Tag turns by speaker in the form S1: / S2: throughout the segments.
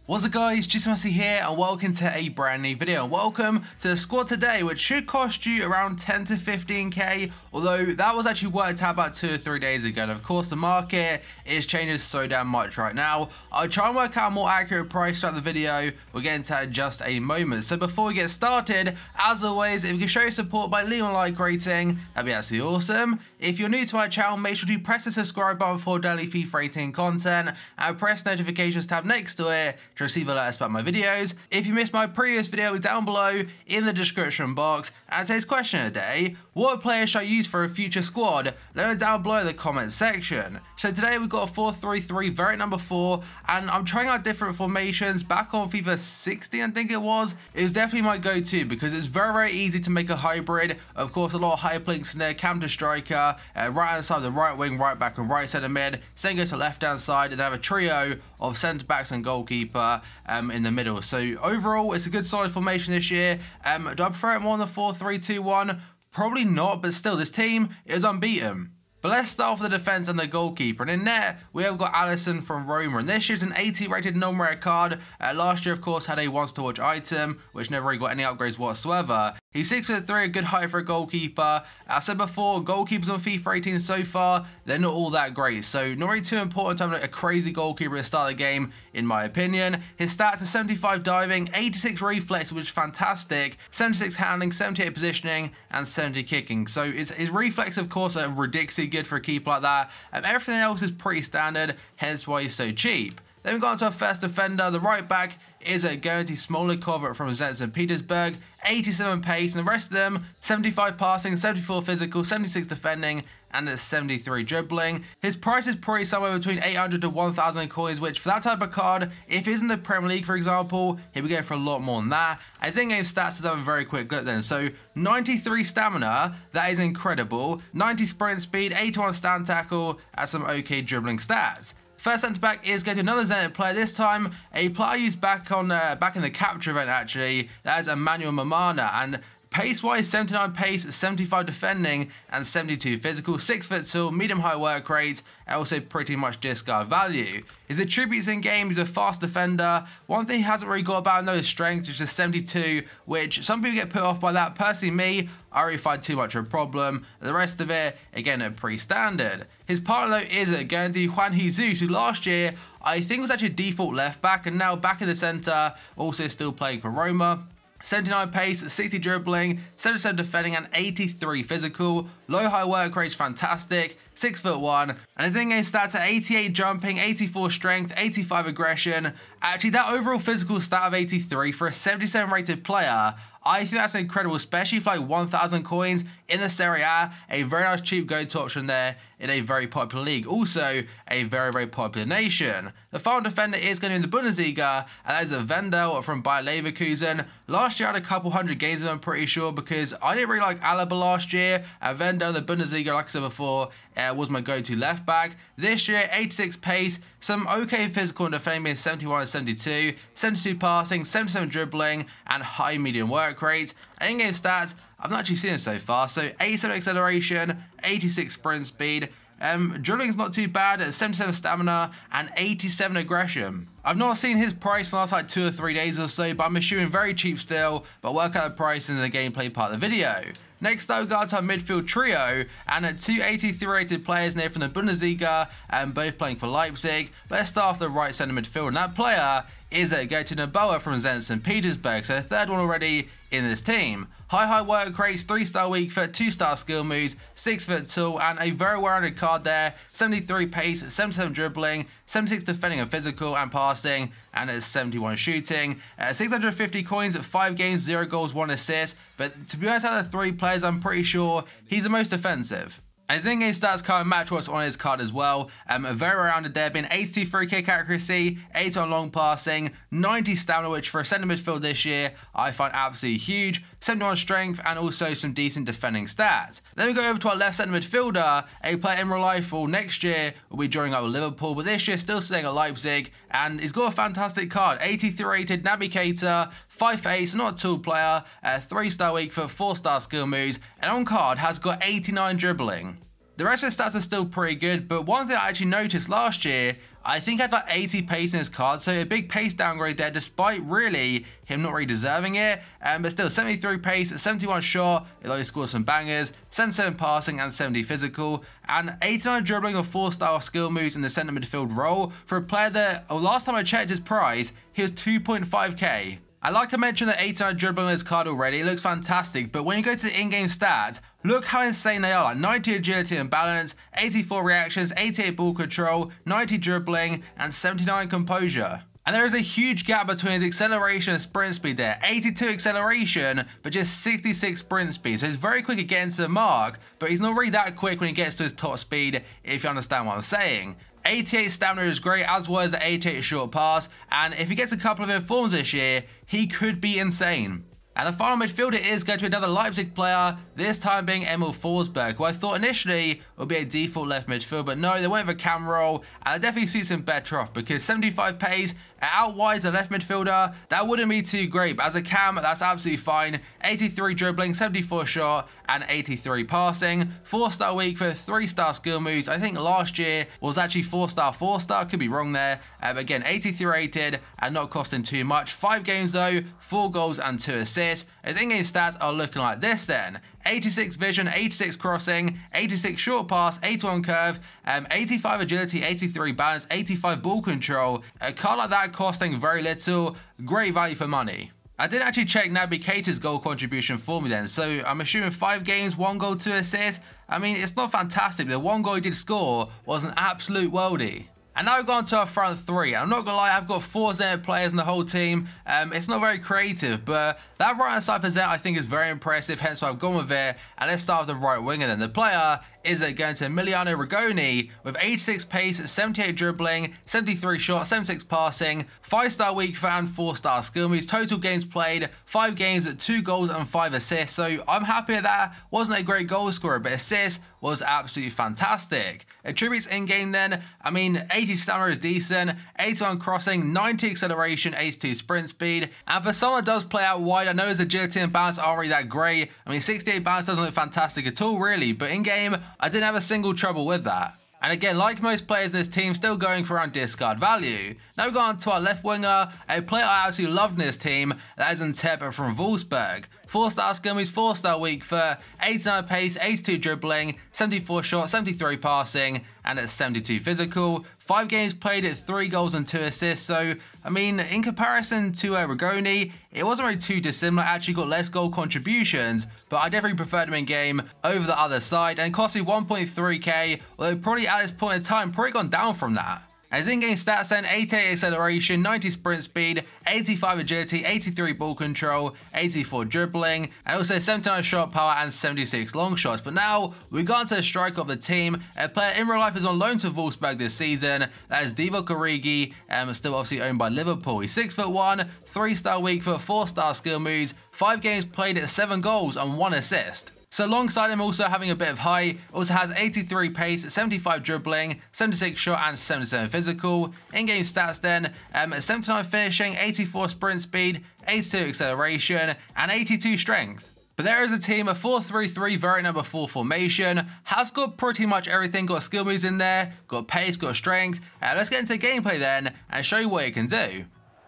S1: What's up guys, Messi here and welcome to a brand new video and welcome to the squad today, which should cost you around 10 to 15k, although that was actually worked out about 2 or 3 days ago, and of course the market is changing so damn much right now. I'll try and work out a more accurate price throughout the video. We'll get into that in just a moment. So before we get started, as always, if you can show your support by leaving a like rating, that'd be absolutely awesome. If you're new to my channel, make sure to press the subscribe button for daily FIFA 18 content and press notifications tab next to it to receive alerts about my videos. If you missed my previous video, it's down below in the description box. And today's question of the day: what player should I use for a future squad? Let me know down below in the comment section. So today we've got a 4-3-3 variant number 4, and I'm trying out different formations. Back on FIFA 16, I think it was definitely my go-to because it's very easy to make a hybrid. Of course, a lot of hyperlinks from there, cam to striker, right hand side the right wing, right back and right centre mid, same goes to left hand side, and I have a trio of centre backs and goalkeeper in the middle. So overall, it's a good solid formation this year. Do I prefer it more than the 4-3-2-1? Probably not, but still, this team is unbeaten. But let's start off with the defence and the goalkeeper. And in net, we have got Alisson from Roma. And this year's an 80 rated non-rare card. Last year, of course, had a once to watch item, which never really got any upgrades whatsoever. He's 6'3", a good height for a goalkeeper. I said before, goalkeepers on FIFA 18 so far, they're not all that great. So not really too important to have a crazy goalkeeper at the start of the game, in my opinion. His stats are 75 diving, 86 reflex, which is fantastic, 76 handling, 78 positioning, and 70 kicking. So his reflex, of course, are ridiculously good for a keeper like that. Everything else is pretty standard, hence why he's so cheap. Then we've got into our first defender. The right back is a Guaranteed Smolikov from Zenit Petersburg, 87 pace, and the rest of them 75 passing, 74 physical, 76 defending, and a 73 dribbling. His price is probably somewhere between 800 to 1,000 coins, which for that type of card, if he's in the Premier League, for example, he'll be going for a lot more than that. His in-game stats is have a very quick look then. So 93 stamina, that is incredible. 90 sprint speed, 81 stand tackle, and some okay dribbling stats. First centre back is going to another Zenit player, this time a player used back in the capture event actually. That is Emmanuel Mamana, and pace-wise, 79 pace, 75 defending, and 72 physical, 6 foot tall, medium-high work rate, and also pretty much discard value. His attributes in game, he's a fast defender. One thing he hasn't really got about him though is strength, which is 72, which some people get put off by that. Personally, me, I really find too much of a problem. The rest of it, again, are pretty standard. His partner though is a Guernsey Juan Jesus, who last year I think was actually a default left back, and now back in the centre, also still playing for Roma. 79 pace, 60 dribbling, 77 defending, and 83 physical. Low high work rate, fantastic. 6'1", and his in-game stats are 88 jumping, 84 strength, 85 aggression. Actually, that overall physical stat of 83 for a 77 rated player, I think that's incredible, especially for like 1,000 coins in the Serie A. A very nice cheap go-to option there in a very popular league. Also, a very popular nation. The final defender is going to be in the Bundesliga, and that is a Vendel from Bayer Leverkusen. Last year I had a couple hundred games of him, I'm pretty sure, because I didn't really like Alaba last year, and Vendel in the Bundesliga, like I said before, was my go-to left back. This year, 86 pace, some okay physical and defending being 71 and 72, 72 passing, 77 dribbling, and high medium work rate. And in-game stats, I've not actually seen it so far, so 87 acceleration, 86 sprint speed, dribbling's not too bad at 77 stamina and 87 aggression. I've not seen his price in the last like 2 or 3 days or so, but I'm assuming very cheap still, but work out the price in the gameplay part of the video. Next up, we got our midfield trio, and 2 83 rated players there from the Bundesliga, and both playing for Leipzig. Let's start off the right centre midfield, and that player is going to Noboa from Zenit Petersburg, so the third one already in this team. High work rates, 3-star weak foot, 2-star skill moves, 6 foot tall, and a very well-rounded card there. 73 pace, 77 dribbling, 76 defending and physical and passing, and 71 shooting. 650 coins at 5 games, 0 goals, 1 assist. But to be honest, out of the 3 players, I'm pretty sure he's the most defensive. His in-game stats kind of match what's on his card as well. Very rounded there, being 82 free kick accuracy, 8 on long passing, 90 stamina, which for a centre midfield this year, I find absolutely huge. 71 strength, and also some decent defending stats. Then we go over to our left centre midfielder, a player in real life for next year will be joining up with Liverpool, but this year still staying at Leipzig, and he's got a fantastic card. 83 rated navigator, 5'8", not a tall player, 3-star weak foot, 4-star skill moves, and on card has got 89 dribbling. The rest of his stats are still pretty good, but one thing I actually noticed last year, I think I had like 80 pace in his card, so a big pace downgrade there despite really him not really deserving it. But still, 73 pace, 71 shot, although he scored some bangers, 77 passing and 70 physical, and 89 dribbling or 4-star skill moves in the centre midfield role for a player that, last time I checked his price, he was 2.5k. And like I mentioned, the 89 dribbling on his card already, it looks fantastic, but when you go to the in-game stats, look how insane they are, like 90 agility and balance, 84 reactions, 88 ball control, 90 dribbling, and 79 composure. And there is a huge gap between his acceleration and sprint speed there. 82 acceleration, but just 66 sprint speed. So he's very quick at getting to the mark, but he's not really that quick when he gets to his top speed, if you understand what I'm saying. 88 stamina is great, as well as the 88 short pass, and if he gets a couple of informs this year, he could be insane. And the final midfielder is going to be another Leipzig player, this time being Emil Forsberg, who I thought initially would be a default left midfield, but no, they went for cam roll, and it definitely suits him better off because 75 pace, out-wides a left midfielder, that wouldn't be too great, but as a cam, that's absolutely fine. 83 dribbling, 74 shot, and 83 passing. 4-star weak for 3-star skill moves. I think last year was actually 4-star, could be wrong there. But again, 83 rated and not costing too much. 5 games though, 4 goals and 2 assists. His in-game stats are looking like this then. 86 vision, 86 crossing, 86 short pass, 81 curve, 85 agility, 83 balance, 85 ball control. A card like that costing very little, great value for money. I didn't actually check Naby Keita's goal contribution for me then, so I'm assuming 5 games, 1 goal, 2 assists. I mean, it's not fantastic, but the 1 goal he did score was an absolute worldie. And now we've gone to our front 3. I'm not gonna lie, I've got 4 Zenit players in the whole team. It's not very creative, but that right hand side for Zenit I think is very impressive, hence why I've gone with it. And let's start with the right winger then. The player is going to Emiliano Rigoni with 86 pace, 78 dribbling, 73 shot, 76 passing, 5-star weak foot and 4-star skill moves. Total games played, 5 games, 2 goals and 5 assists. So I'm happy with that. Wasn't a great goal scorer, but assists was absolutely fantastic. Attributes in game then, I mean, 80 stamina is decent, 81 crossing, 90 acceleration, 82 sprint speed. And for someone that does play out wide, I know his agility and balance aren't really that great. I mean, 68 balance doesn't look fantastic at all really, but in game, I didn't have a single trouble with that. And again, like most players in this team, still going for around discard value. Now we've gone to our left winger, a player I absolutely loved in this team, that is Tepe from Wolfsburg. 4-star skill moves, 4-star weak foot, 89 pace, 82 dribbling, 74 shot, 73 passing, and at 72 physical. 5 games played at 3 goals and 2 assists. So, I mean, in comparison to Rigoni, it wasn't really too dissimilar. Actually got less goal contributions, but I definitely preferred him in game over the other side. And it cost me 1.3k, although probably at this point in time, probably gone down from that. As in-game stats then, 88 acceleration, 90 sprint speed, 85 agility, 83 ball control, 84 dribbling, and also 79 shot power and 76 long shots. But now, we got into the striker of the team. A player in real life is on loan to Wolfsburg this season. That is Divock Origi, still obviously owned by Liverpool. He's 6'1", 3-star weak foot, 4-star skill moves, 5 games played at 7 goals and 1 assist. So alongside him also having a bit of height, also has 83 pace, 75 dribbling, 76 shot and 77 physical. In-game stats then, 79 finishing, 84 sprint speed, 82 acceleration and 82 strength. But there is a team, a 4-3-3 variant number 4 formation, has got pretty much everything, got skill moves in there, got pace, got strength. Let's get into gameplay then and show you what it can do.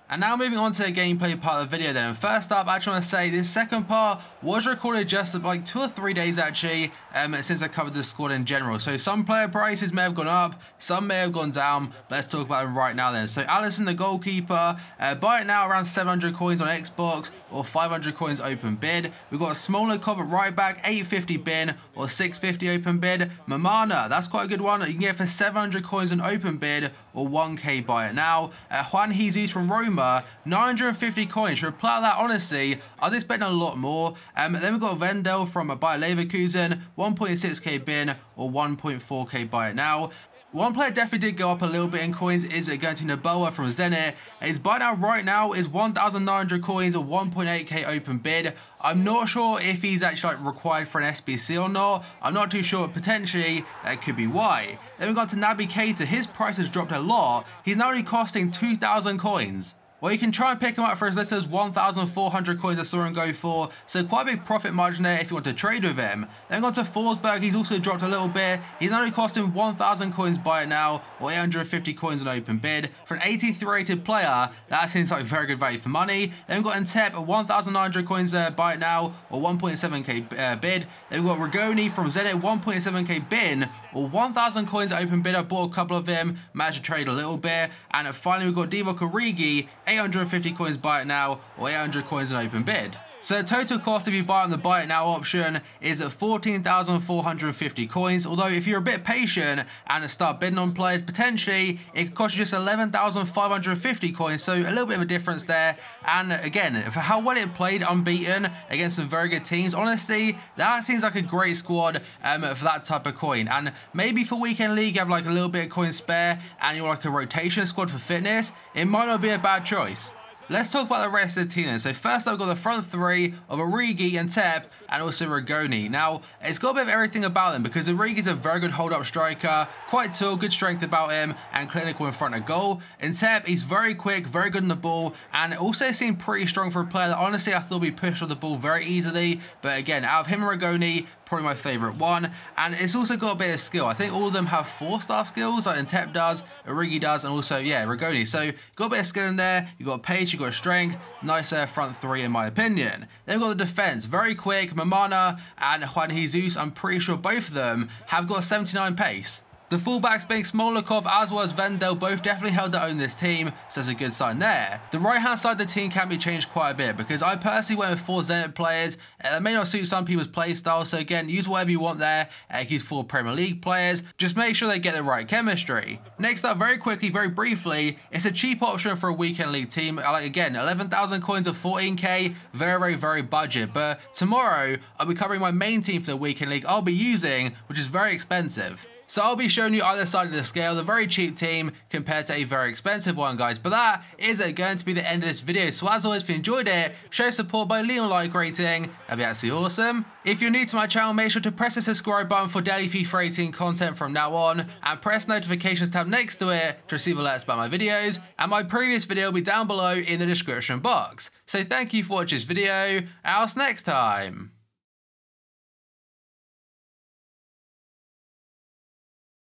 S1: And now moving on to the gameplay part of the video then. And first up, I actually want to say this second part was recorded just like 2 or 3 days actually, since I covered the squad in general. So some player prices may have gone up, some may have gone down, but let's talk about them right now then. So Alisson, the goalkeeper, buy it now around 700 coins on Xbox or 500 coins open bid. We've got a smaller cob at right back, 850 bin or 650 open bid. Mamana, that's quite a good one. You can get for 700 coins on open bid or 1k buy it now. Juan Jesus from Roma, 950 coins. To reply to that, honestly, I was expecting a lot more. Then we've got Vendel from Bayer Leverkusen, 1.6k bin or 1.4k buy it now. One player definitely did go up a little bit in coins is going to Noboa from Zenit. His buy now right now is 1,900 coins or 1.8k open bid. I'm not sure if he's actually like required for an SBC or not. I'm not too sure, potentially that could be why. Then we've got to Naby Keita. His price has dropped a lot. He's now only costing 2,000 coins. Or you can try and pick him up for as little as 1,400 coins I saw him go for, so quite a big profit margin there if you want to trade with him. Then on to Forsberg, he's also dropped a little bit. He's only costing 1,000 coins buy it now, or 850 coins on open bid. For an 83 rated player, that seems like very good value for money. Then we've got Ntep at 1,900 coins buy it now, or 1.7k bid. Then we've got Rigoni from Zenit, 1.7k bin, or 1,000 coins open bid. I bought a couple of him, managed to trade a little bit. And finally we've got Divock Origi, 850 coins buy it now, or 800 coins on open bid. So the total cost if you buy on the buy it now option is at 14,450 coins, although if you're a bit patient and start bidding on players, potentially it could cost you just 11,550 coins, so a little bit of a difference there. And again, for how well it played unbeaten against some very good teams, honestly, that seems like a great squad for that type of coin. And maybe for Weekend League, you have like a little bit of coin spare and you're like a rotation squad for fitness, it might not be a bad choice. Let's talk about the rest of the team then. So first I've got the front three of Origi and Ntep and also Rigoni. Now, it's got a bit of everything about him because Origi's a very good hold-up striker, quite tall, good strength about him, and clinical in front of goal. And Ntep, he's very quick, very good on the ball, and also seemed pretty strong for a player that honestly I thought would be pushed on the ball very easily. But again, out of him and Rigoni, probably my favourite one. And it's also got a bit of skill. I think all of them have 4-star skills, like Ntep does, Origi does, and also, yeah, Rigoni. So, got a bit of skill in there, you've got pace, you've got strength, nice front three in my opinion. Then we've got the defence, very quick, Mamana and Juan Jesus, I'm pretty sure both of them have got 79 pace. The fullbacks being Smolikov as well as Vendel both definitely held their own this team, so that's a good sign there. The right hand side of the team can be changed quite a bit because I personally went with 4 Zenit players. That may not suit some people's play style, so again, use whatever you want there. Use 4 Premier League players, just make sure they get the right chemistry. Next up, very quickly, very briefly, it's a cheap option for a Weekend League team. Like again, 11,000 coins of 14k, very budget. But tomorrow, I'll be covering my main team for the Weekend League I'll be using, which is very expensive. So I'll be showing you either side of the scale, the very cheap team compared to a very expensive one, guys. But that is going to be the end of this video. So as always, if you enjoyed it, show support by leaving a like rating. That'd be absolutely awesome. If you're new to my channel, make sure to press the subscribe button for daily FIFA 18 content from now on. And press notifications tab next to it to receive alerts about my videos. And my previous video will be down below in the description box. So thank you for watching this video, and I'll see you next time.